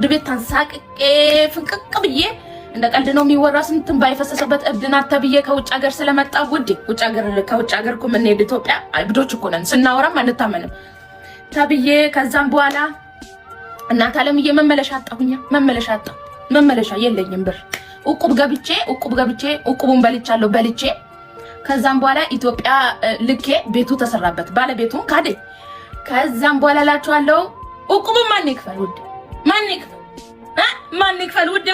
ፍርድ ቤት ተንሳቅቄ ፍንቅቅ ብዬ እንደ ቀልድ ነው የሚወራ ስንትን ባይፈሰሰበት እብድናት ተብዬ ከውጭ ሀገር ስለመጣ ውዴ ከውጭ ሀገር እኮ ምን ሄድ ኢትዮጵያ እብዶች እኮ ነን ስናወራም አንታመንም ተብዬ ከዛም በኋላ እናት አለምዬ መመለሻ የለኝም ብር እቁብ ገብቼ እቁቡን በልቼ ከዛም በኋላ ኢትዮጵያ ልኬ ቤቱ ተሰራበት ባለቤቱን ካደኝ ከዛም በኋላ ላችኋለሁ እቁብ ማን ይክፈል ውዴ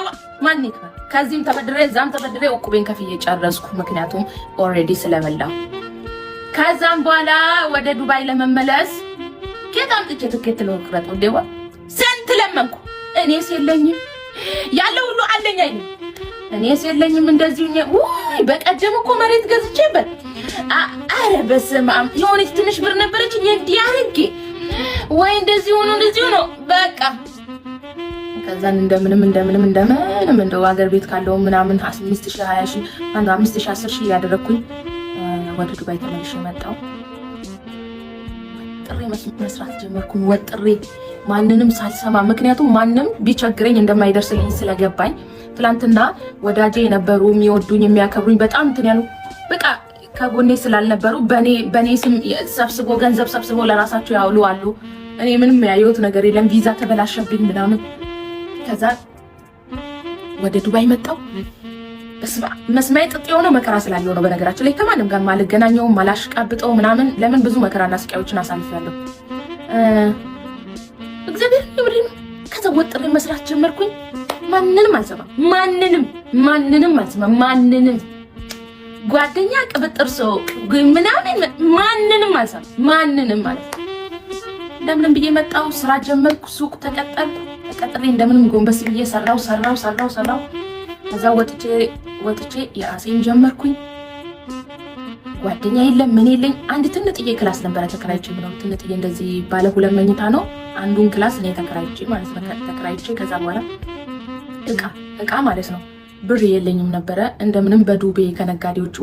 ከዚህም ተበድሬ እዛም ተበድሬ እቁቤን ከፍዬ ጨረስኩ ምክንያቱም ኦሬዲ ስለበላው ከዛም በኋላ ወደ ዱባይ ለመመለስ ከታምጥቼ ትኬት ለወቅረጥ ውዴዋ ስንት ለመንኩ እኔስ የለኝም ያለው ሁሉ አለኝ አይደል እኔስ የለኝም እንደዚህ ወይ በቀደም እኮ መሬት ገዝቼበት አረ በስመ አብ የሆነች ትንሽ ብር ነበረች እንዲህ አርጌ ወይ እንደዚህ ሆኖ በቃ ከዛን እንደምንም እንደው ሀገር ቤት ካለው ምናምን 5000 20000 5000 10000 ያደረኩኝ ወደ ዱባይ ተመልሼ መጣሁ ጥሬ መስራት ጀመርኩኝ ወጥሬ ማንንም ሳልሰማ ምክንያቱም ማንንም ቢቸግረኝ እንደማይደርስልኝ ስለገባኝ ትላንትና ወዳጄ የነበሩ የሚወዱኝ የሚያከብሩኝ በጣም እንትን ያሉ በቃ ከጎኔ ስላልነበሩ በኔ ስም ገንዘብ ሰብስቦ ለራሳቸው ያውሉ አሉ እኔ ምንም ያየሁት ነገር የለም ቪዛ ተበላሸብኝ ምናምን ከዛ ወደ ዱባይ መጣሁ መስማይ ጥጥ የሆነ መከራ ስላለው ነው በነገራችን ላይ ከማንም ጋር ማልገናኘው ማላሽቃብጠው ምናምን ለምን ብዙ መከራና ስቃዮችን አሳልፌያለሁ እግዚአብሔር ይብሪን ከዛ ወጥሬ መስራት ጀመርኩኝ ማንንም አልሰማም ጓደኛ ቅብጥር ሰው ምናምን ማንንም አልሰማም ማለት እንደምንም ብዬ መጣሁ ስራ ጀመርኩ ሱቅ ተቀጥሬ እንደምንም ጎንበስ ብዬ ሰራው ከዛ ወጥቼ የራሴን ጀመርኩኝ ጓደኛ የለም ምን የለኝ አንድ ትንጥዬ ክላስ ነበር ተከራይቼ ነው ትንጥዬ እንደዚህ ባለ 2 መኝታ ነው አንዱን ክላስ እኔ ተከራይቼ ማለት ነው ከዛ በኋላ እቃ ማለት ነው ብር የለኝም ነበር እንደምንም በዱቤ ከነጋዴዎች